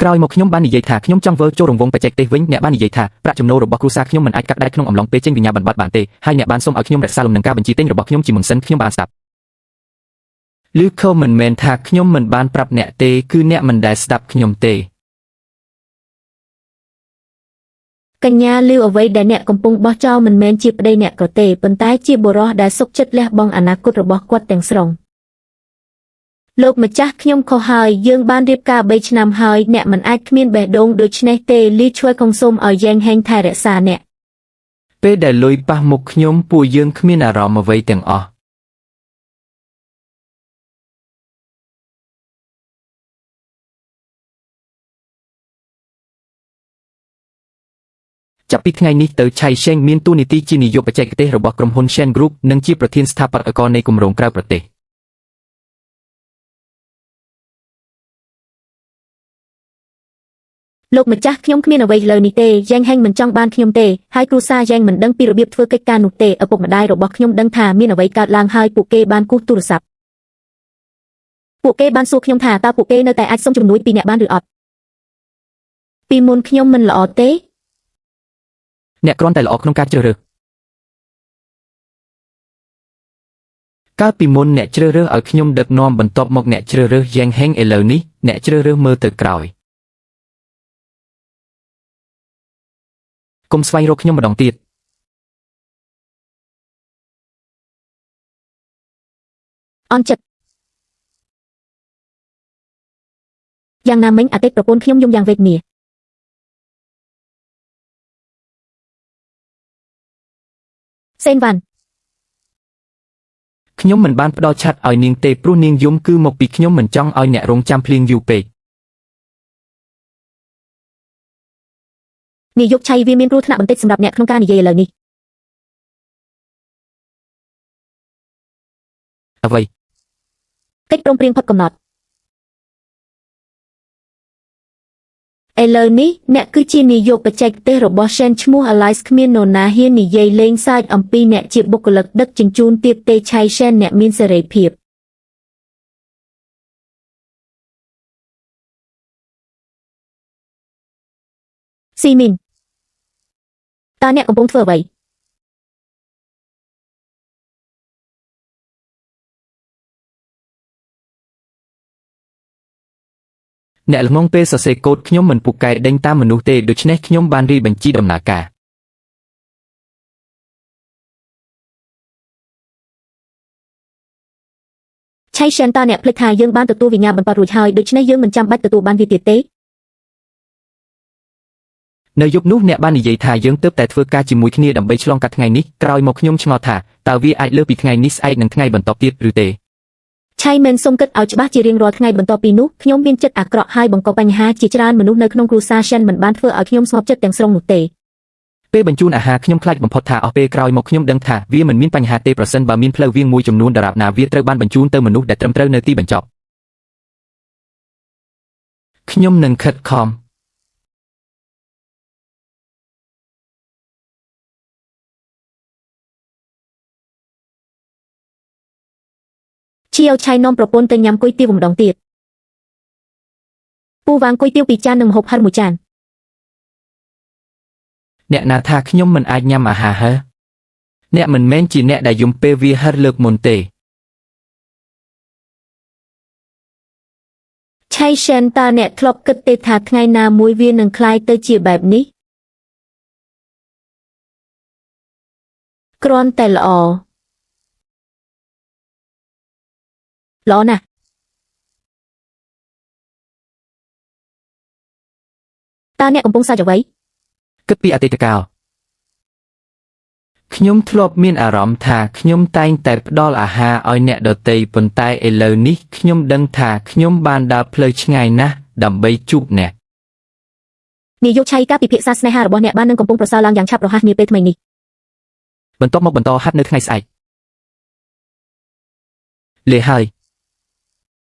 ក្រោយមកខ្ញុំបាននិយាយថាខ្ញុំចង់ធ្វើចូលរង្វង់បច្ចេកទេសវិញអ្នកបាននិយាយថាប្រាក់ចំណូលរបស់គ្រួសារខ្ញុំមិនអាចកាត់ដែកក្នុងអំឡុងពេលចេញវិញ្ញាបនបត្របានទេហើយអ្នកបានសុំឲ្យខ្ញុំរក្សាលំនឹងការបញ្ជីទិញរបស់ខ្ញុំជាមុនសិនខ្ញុំបានស្ដាប់ឬក៏មិនមែនថាខ្ញុំមិនបានប្រាប់អ្នកទេគឺអ្នកមិនដែលស្ដាប់ខ្ញុំទេកញ្ញាលឺអ្វីដែលអ្នកកំពុងបោះចោលមិនមែនជាប្តីអ្នកក៏ទេប៉ុន្តែជាបុរសដែលសុខចិត្តលះបង់អនាគតរបស់គាត់ទាំងស្រុងលោកម្ចាស់ខ្ញុំខុសហើយយើងបានរៀបការ3ឆ្នាំហើយអ្នកមិនអាចគ្មានបេះដូងដូច្នេះទេលីជួយកុំសូមឲ្យយ៉ែងហេងថែរក្សាអ្នកពេលដែលលុយប៉ះមុខខ្ញុំពួកយើងគ្មានអារម្មណ៍អ្វីទាំងអស់ចាប់ពីថ្ងៃនេះទៅឆៃឆេងមានតួនាទីជានាយកបច្ចេកទេសរបស់ក្រុមហ៊ុន Shen Group និងជាប្រធានស្ថាបត្យករនៃគម្រោងក្រៅប្រទេសលោកម្ចាស់ខ្ញុំគ្មានអ្វីលើនេះទេយ៉ែងហេងមិនចង់បានខ្ញុំទេហើយគ្រួសារយ៉ែងមិនដឹងពីរបៀបធ្វើកិច្ចការនោះទេឪពុកម្ដាយរបស់ខ្ញុំដឹងថាមានអ្វីកើតឡើងហើយពួកគេបានគូសទូរស័ព្ទពួកគេបានសួរខ្ញុំថាតើពួកគេនៅតែអាចសុំជំនួយពីអ្នកបានឬអត់ពីមុនខ្ញុំមិនល្អទេអ្នកគ្រាន់តែល្អក្នុងការជ្រើសរើសកាលពីមុនអ្នកជ្រើសរើសឲ្យខ្ញុំដឹកនាំបន្ទាប់មកអ្នកជ្រើសរើសយ៉ែងហេងឥឡូវនេះអ្នកជ្រើសរើសមើលទៅក្រោយកុំស្វែងរកខ្ញុំម្ដងទៀតអន់ចិត្តយ៉ាងណាមិញអតីតប្រពន្ធខ្ញុំយំយ៉ាងវេទនាសេនវ៉ាន់ខ្ញុំមិនបានផ្ដល់ឆាត់ឲ្យនាងទេព្រោះនាងយំគឺមកពីខ្ញុំមិនចង់ឲ្យអ្នករងចាំភ្លៀងយូរពេកនាយកឆៃវាមានគ្រោះថ្នាក់បន្តិចសម្រាប់អ្នកក្នុងការនិយាយឥឡូវនេះអ្វីកិច្ចព្រមព្រៀងផុតកំណត់ឥឡូវនេះអ្នកគឺជានាយកបច្ចេកទេសរបស់ Shen ឈ្មោះ Alice គ្មាននរណាហ៊ាននិយាយលេងសើចអំពីអ្នកជាបុគ្គលិកដឹកជញ្ជូនទៀតទេឆៃ Shen អ្នកមានសេរីភាពស៊ីមីនតើអ្នកកំពុងធ្វើអ្វីអ្នកល្ងងពេលសរសេរកូដខ្ញុំមិនពូកែដេញតាមមនុស្សទេដូច្នេះខ្ញុំបានរាយបញ្ជីដំណើរការឆៃ Shen តើអ្នកភ្លេចថាយើងបានទទួលវិញ្ញាបនបត្ររួចហើយដូច្នេះយើងមិនចាំបាច់ទទួលបានវាទៀតទេនៅយប់នោះអ្នកបាននិយាយថាយើងទើបតែធ្វើការជាមួយគ្នាដើម្បីឆ្លងកាត់ថ្ងៃនេះក្រោយមកខ្ញុំឆ្ងល់ថាតើវាអាចលើសពីថ្ងៃនេះស្អែកនិងថ្ងៃបន្ទាប់ទៀតឬទេឆៃមែនសូមគិតឲ្យច្បាស់ជារៀងរាល់ថ្ងៃបន្ទាប់ពីនោះខ្ញុំមានចិត្តអាក្រក់ហើយបង្កបញ្ហាជាច្រើនមនុស្សនៅក្នុងគ្រួសារ Shen មិនបានធ្វើឲ្យខ្ញុំស្ងប់ចិត្តទាំងស្រុងនោះទេពេលបញ្ជូនអាហារខ្ញុំខ្លាចបំផុតថាអស់ពេលក្រោយមកខ្ញុំដឹងថាវាមិនមានបញ្ហាទេប្រសិនបើមានផ្លូវវាងមួយចំនួនដរាបណាវាត្រូវបានបញ្ជូនទៅមនុស្សដែលត្រឹមត្រូវនៅទីបញ្ចប់ខ្ញុំនឹងខិតខំជាឲ្យឆៃនាំប្រពន្ធទៅញ៉ាំគុយទាវម្ដងទៀតពូវ៉ាងគុយទាវ2ចាននិងម្ហូបហឹរ1ចានអ្នកណាថាខ្ញុំមិនអាចញ៉ាំអាហារហឺអ្នកមិនមែនជាអ្នកដែលយំពេលវាហឹរលើកមុនទេឆៃ Shen តើអ្នកធ្លាប់គិតទេថាថ្ងៃណាមួយវានឹងคล้ายទៅជាបែបនេះគ្រាន់តែល្អណាស់តើអ្នកកំពុងសើចអ្វីគិតពីអតីតកាលខ្ញុំធ្លាប់មានអារម្មណ៍ថាខ្ញុំតែងតែផ្ដល់អាហារឲ្យអ្នកដទៃប៉ុន្តែឥឡូវនេះខ្ញុំដឹងថាខ្ញុំបានដើរផ្លូវឆ្ងាយណាស់ដើម្បីជួបអ្នកនាយកឆៃការពិភាក្សាស្នេហារបស់អ្នកបាននឹងកំពុងប្រសើរឡើងយ៉ាងឆាប់រហ័សនាពេលថ្មីនេះបន្ទាប់មកបន្តហាត់នៅថ្ងៃស្អែកលេហើយ